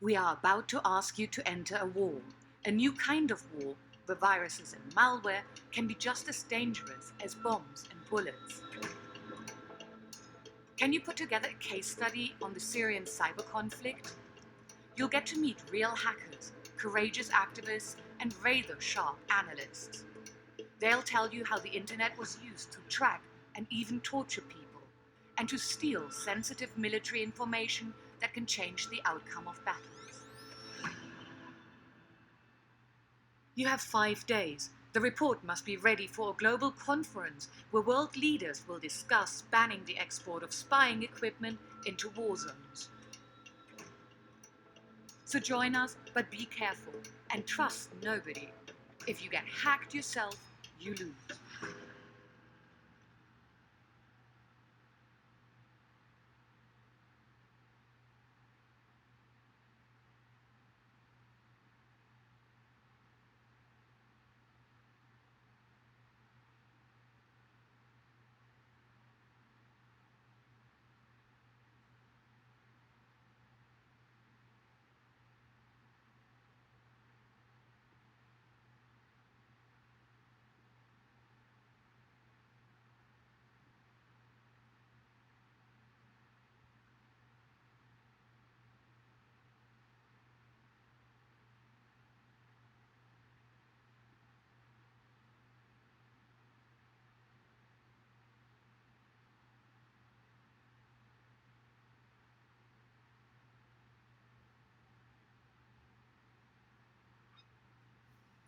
We are about to ask you to enter a war, a new kind of war where viruses and malware can be just as dangerous as bombs and bullets. Can you put together a case study on the Syrian cyber conflict? You'll get to meet real hackers, courageous activists, and rather sharp analysts. They'll tell you how the internet was used to track and even torture people, and to steal sensitive military information that can change the outcome of battles. You have 5 days. The report must be ready for a global conference where world leaders will discuss banning the export of spying equipment into war zones. So join us, but be careful and trust nobody. If you get hacked yourself, you lose.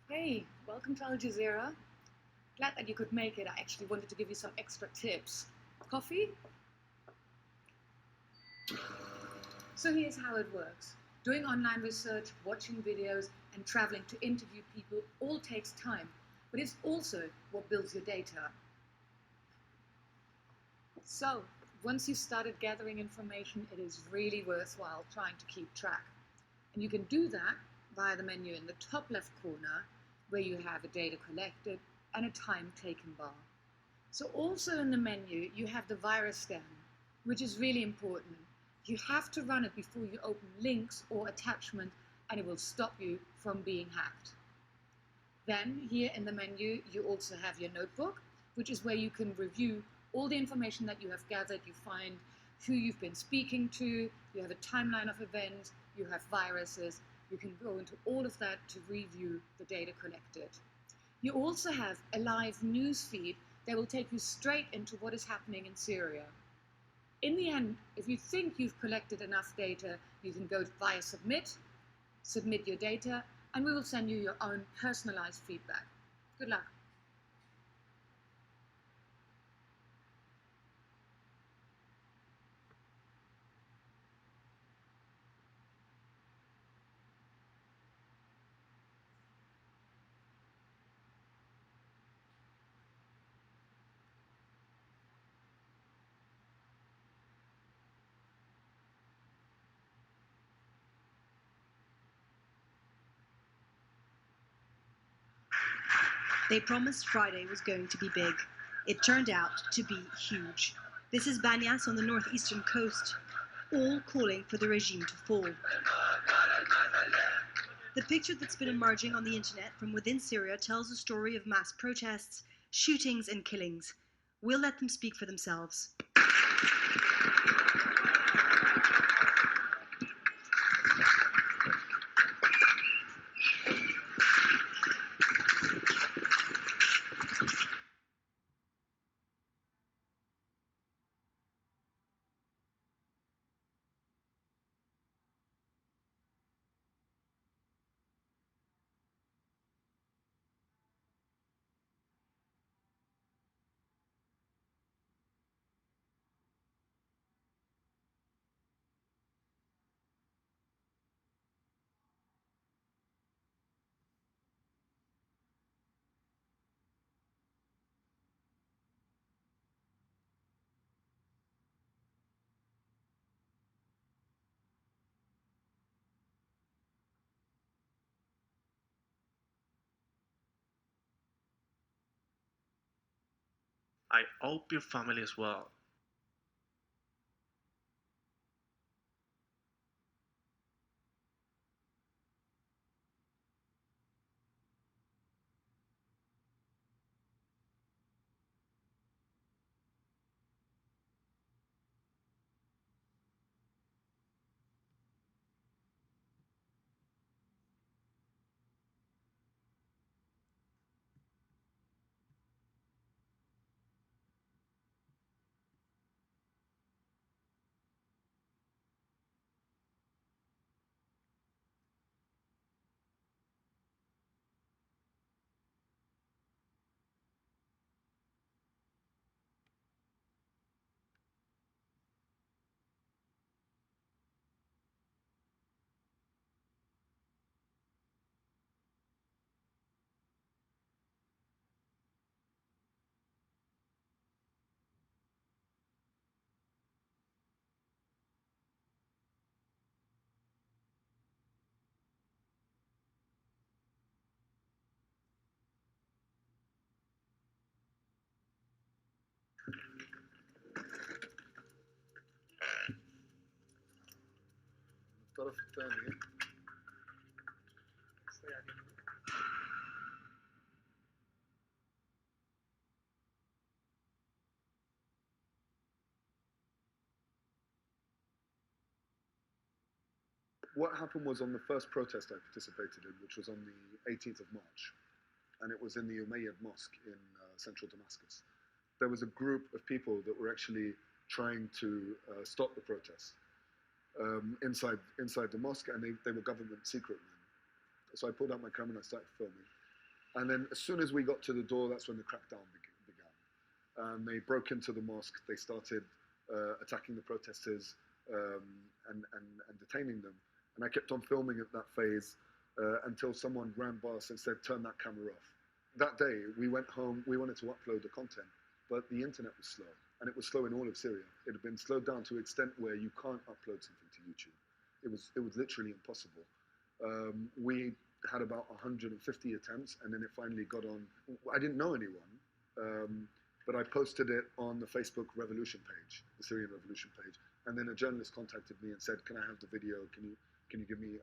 Hey, welcome to Al Jazeera. Glad that you could make it. I actually wanted to give you some extra tips. Coffee? So here's how it works. Doing online research, watching videos, and traveling to interview people all takes time, but it's also what builds your data. So, once you've started gathering information, it is really worthwhile trying to keep track. And you can do that via the menu in the top left corner, where you have a data collected and a time taken bar. So also in the menu, you have the virus scan, which is really important. You have to run it before you open links or attachment, and it will stop you from being hacked. Then here in the menu, you also have your notebook, which is where you can review all the information that you have gathered. You find who you've been speaking to, you have a timeline of events, you have viruses. You can go into all of that to review the data collected. You also have a live news feed that will take you straight into what is happening in Syria. In the end, if you think you've collected enough data, you can go via submit your data, and we will send you your own personalized feedback. Good luck. They promised Friday was going to be big. It turned out to be huge. This is Banyas on the northeastern coast, all calling for the regime to fall. The picture that's been emerging on the internet from within Syria tells a story of mass protests, shootings and killings. We'll let them speak for themselves. I hope your family is well. what happened was on the first protest I participated in, which was on the 18th of March, and it was in the Umayyad Mosque in central Damascus. There was a group of people that were actually trying to stop the protests inside the mosque, and they were government secret men. So I pulled out my camera and I started filming. And then as soon as we got to the door, that's when the crackdown began. They broke into the mosque. They started attacking the protesters and detaining them. And I kept on filming at that phase until someone ran past and said, "Turn that camera off." That day, we went home. We wanted to upload the content, but the internet was slow. And it was slow in all of Syria. It had been slowed down to an extent where you can't upload something to YouTube. It was literally impossible. We had about 150 attempts, and then it finally got on. I didn't know anyone, but I posted it on the Facebook Revolution page, the Syrian Revolution page, and then a journalist contacted me and said, "Can I have the video? Can you give me